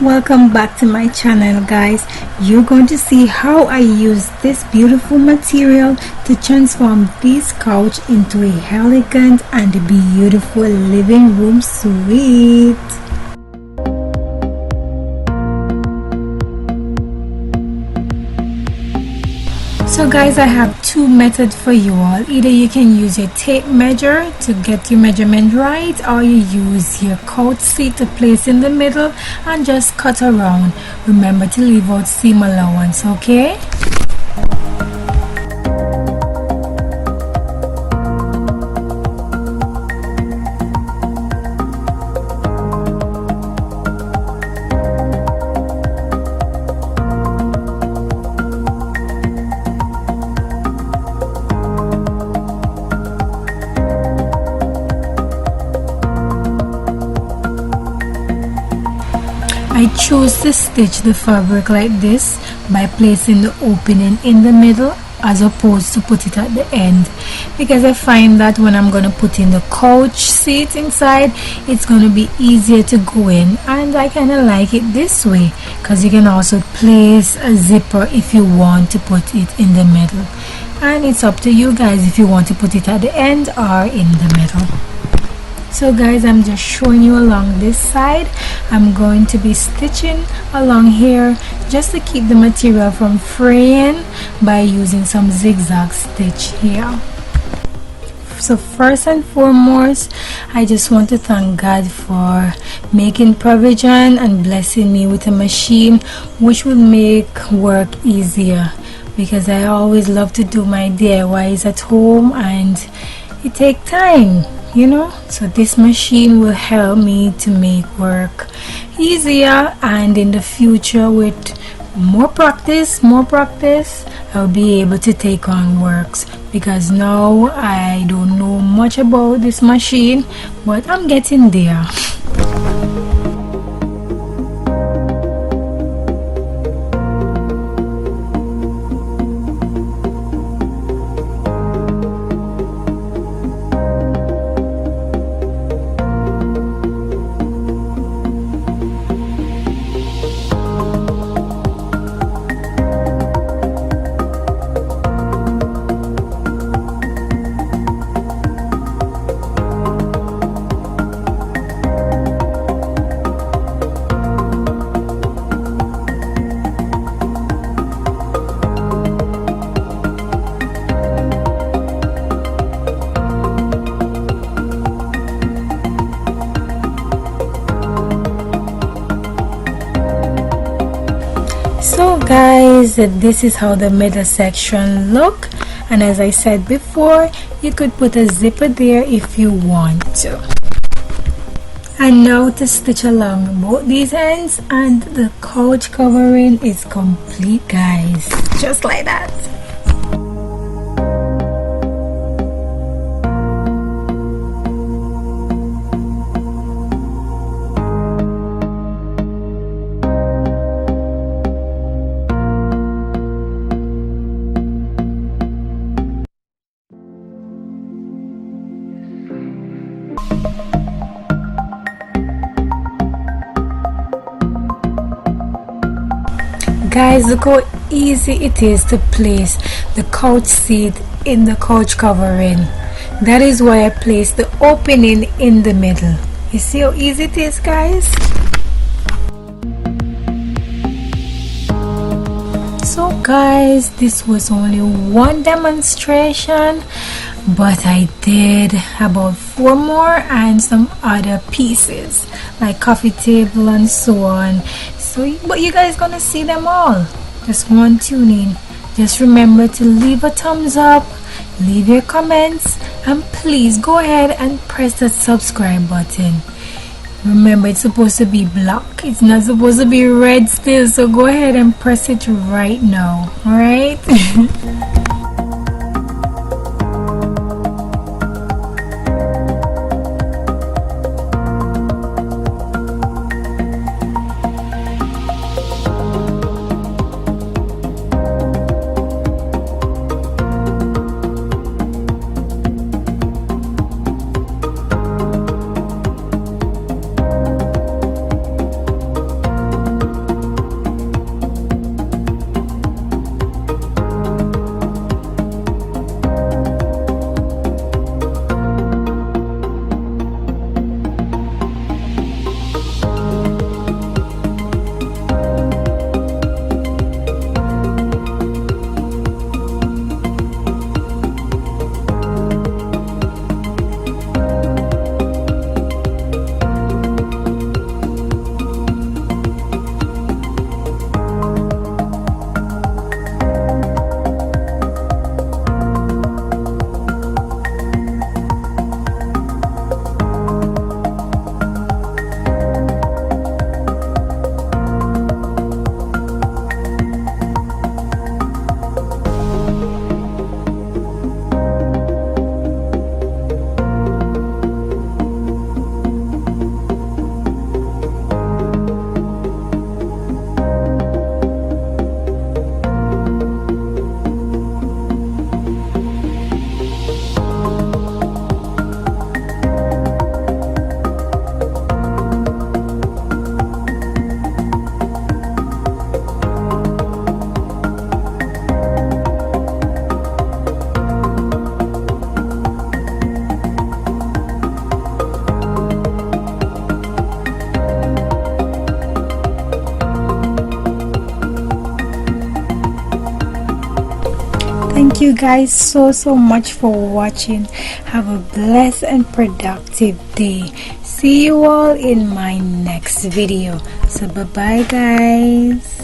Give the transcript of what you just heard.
Welcome back to my channel, guys. You're going to see how I use this beautiful material to transform this couch into a elegant and beautiful living room suite. So guys, I have two methods for you all. Either you can use your tape measure to get your measurement right, or you use your couch seat to place in the middle and just cut around. Remember to leave out seam allowance, okay? I choose to stitch the fabric like this by placing the opening in the middle as opposed to put it at the end, because I find that when I'm going to put in the couch seat inside, it's going to be easier to go in, and I kind of like it this way because you can also place a zipper if you want to put it in the middle, and it's up to you guys if you want to put it at the end or in the middle. So guys, I'm just showing you along this side. I'm going to be stitching along here just to keep the material from fraying by using some zigzag stitch here. So first and foremost, I just want to thank God for making provision and blessing me with a machine which will make work easier, because I always love to do my DIYs at home and it takes time, you know. So this machine will help me to make work easier, and in the future with more practice I'll be able to take on works, because now I don't know much about this machine, but I'm getting there. So guys, this is how the middle section look, and as I said before, you could put a zipper there if you want to. And now to stitch along both these ends, and the couch covering is complete, guys, just like that. Guys, look how easy it is to place the couch seat in the couch covering. That is why I placed the opening in the middle. You see how easy it is, guys? So guys, this was only one demonstration, but I did about 4 more and some other pieces like coffee table and so on. So, but you guys gonna see them all. Just one tuning. Just remember to leave a thumbs up, leave your comments, and please go ahead and press that subscribe button. Remember, it's supposed to be black, it's not supposed to be red still, so go ahead and press it right now. All right. thank you guys so much for watching. Have a blessed and productive day. See you all in my next video. So bye bye guys.